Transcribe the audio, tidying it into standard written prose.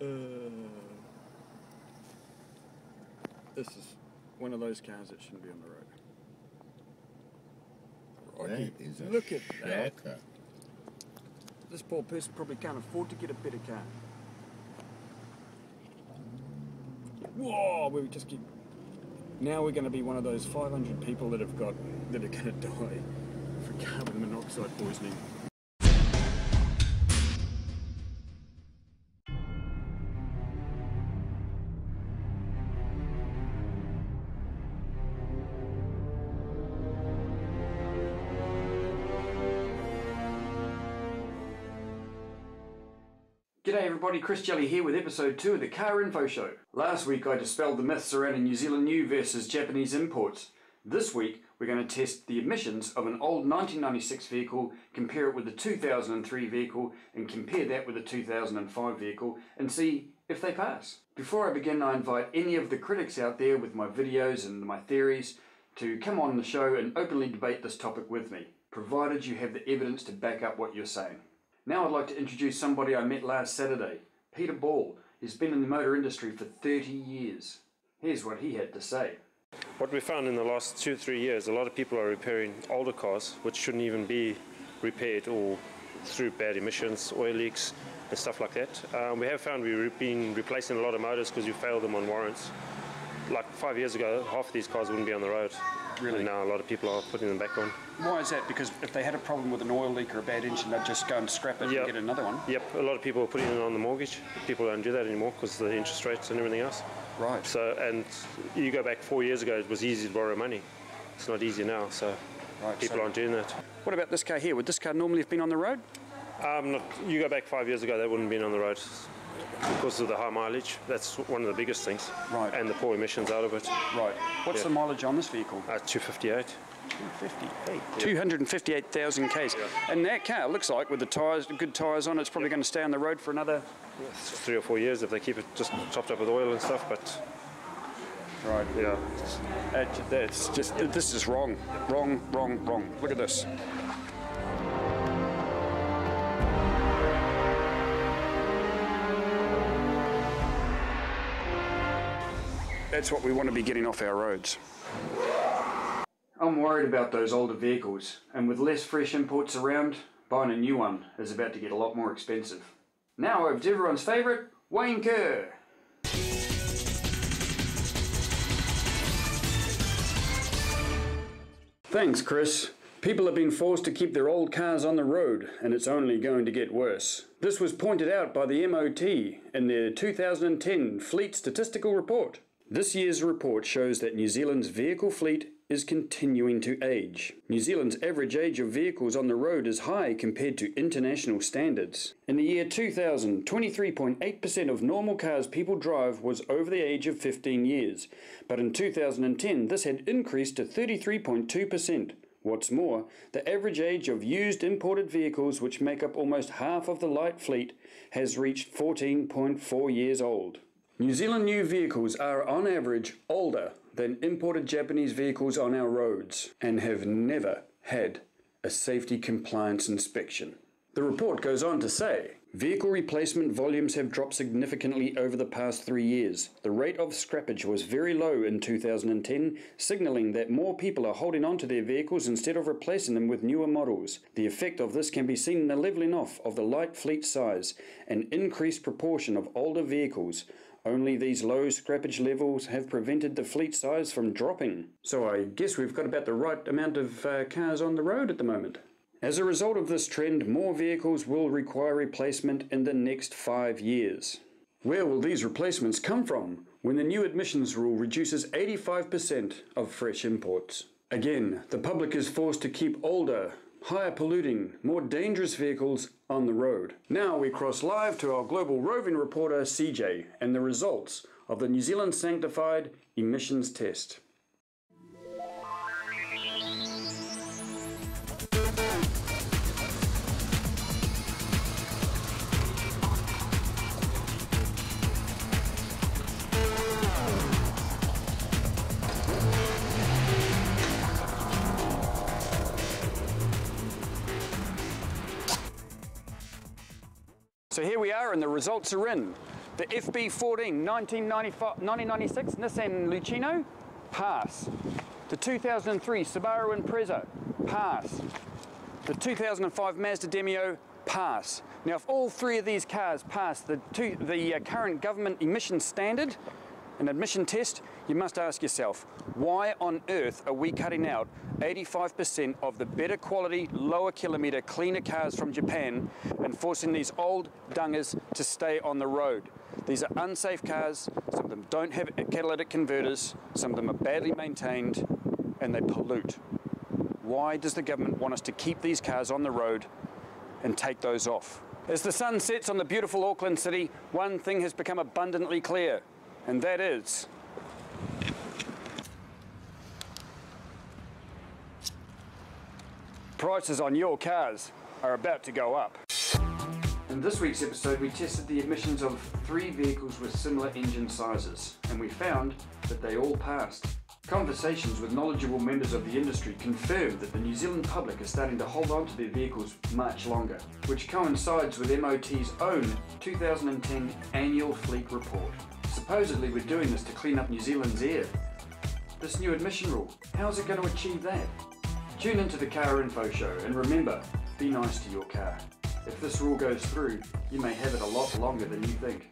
This is one of those cars that shouldn't be on the road. That is a Look at that. shocker. This poor person probably can't afford to get a better car. Whoa, we just keep... Now we're going to be one of those 500 people that are going to die for carbon monoxide poisoning. G'day everybody, Chris Jelly here with episode 2 of the Car Info Show. Last week I dispelled the myths surrounding New Zealand new versus Japanese imports. This week we're going to test the emissions of an old 1996 vehicle, compare it with the 2003 vehicle and compare that with the 2005 vehicle and see if they pass. Before I begin, I invite any of the critics out there with my videos and my theories to come on the show and openly debate this topic with me, provided you have the evidence to back up what you're saying. Now I'd like to introduce somebody I met last Saturday, Peter Ball. He's been in the motor industry for 30 years. Here's what he had to say. What we found in the last 2-3 years, a lot of people are repairing older cars which shouldn't even be repaired, or through bad emissions, oil leaks and stuff like that. We have found we've been replacing a lot of motors because we failed them on warrants. Like 5 years ago, half of these cars wouldn't be on the road. Really? And now a lot of people are putting them back on. Why is that? Because if they had a problem with an oil leak or a bad engine, they'd just go and scrap it and get another one? Yep, a lot of people are putting it on the mortgage. People don't do that anymore because of the interest rates and everything else. Right. So, and you go back 4 years ago, it was easy to borrow money. It's not easy now, so people aren't doing that. What about this car here? Would this car normally have been on the road? You go back 5 years ago, that wouldn't have been on the road because of the high mileage. That's one of the biggest things. Right. And the poor emissions out of it. Right. What's the mileage on this vehicle? 258. 258,000 Ks. And that car looks like, with the tyres, good tyres on it, it's probably going to stay on the road for another 3 or 4 years if they keep it just topped up with oil and stuff, but... Right. Yeah. That's just, this is wrong. Wrong, wrong, wrong. Look at this. That's what we want to be getting off our roads. I'm worried about those older vehicles, and with less fresh imports around, buying a new one is about to get a lot more expensive. Now over to everyone's favourite, Wayne Kerr. Thanks, Chris. People have been forced to keep their old cars on the road, and it's only going to get worse. This was pointed out by the MOT in their 2010 Fleet Statistical Report. This year's report shows that New Zealand's vehicle fleet is continuing to age. New Zealand's average age of vehicles on the road is high compared to international standards. In the year 2000, 23.8% of normal cars people drive was over the age of 15 years, but in 2010 this had increased to 33.2%. What's more, the average age of used imported vehicles, which make up almost half of the light fleet, has reached 14.4 years old. New Zealand new vehicles are on average older than imported Japanese vehicles on our roads and have never had a safety compliance inspection. The report goes on to say, vehicle replacement volumes have dropped significantly over the past 3 years. The rate of scrappage was very low in 2010, signalling that more people are holding on to their vehicles instead of replacing them with newer models. The effect of this can be seen in the levelling off of the light fleet size and increased proportion of older vehicles. Only these low scrappage levels have prevented the fleet size from dropping. So I guess we've got about the right amount of cars on the road at the moment. As a result of this trend, more vehicles will require replacement in the next 5 years. Where will these replacements come from when the new emissions rule reduces 85% of fresh imports? Again, the public is forced to keep older, higher polluting, more dangerous vehicles on the road. Now we cross live to our global roving reporter CJ and the results of the New Zealand sanctified emissions test. So here we are and the results are in. The FB14 1996 Nissan Lucino, pass. The 2003 Subaru Impreza, pass. The 2005 Mazda Demio, pass. Now, if all three of these cars pass the current government emission standard, an admission test, you must ask yourself, why on earth are we cutting out 85% of the better quality, lower kilometre, cleaner cars from Japan and forcing these old dungers to stay on the road? These are unsafe cars, some of them don't have catalytic converters, some of them are badly maintained, and they pollute. Why does the government want us to keep these cars on the road and take those off? As the sun sets on the beautiful Auckland city, one thing has become abundantly clear, and that is prices on your cars are about to go up. In this week's episode, we tested the emissions of 3 vehicles with similar engine sizes, and we found that they all passed. Conversations with knowledgeable members of the industry confirmed that the New Zealand public is starting to hold on to their vehicles much longer, which coincides with MOT's own 2010 annual fleet report. Supposedly we're doing this to clean up New Zealand's air. This new emission rule, how's it going to achieve that? Tune into the Car Info Show, and remember, be nice to your car. If this rule goes through, you may have it a lot longer than you think.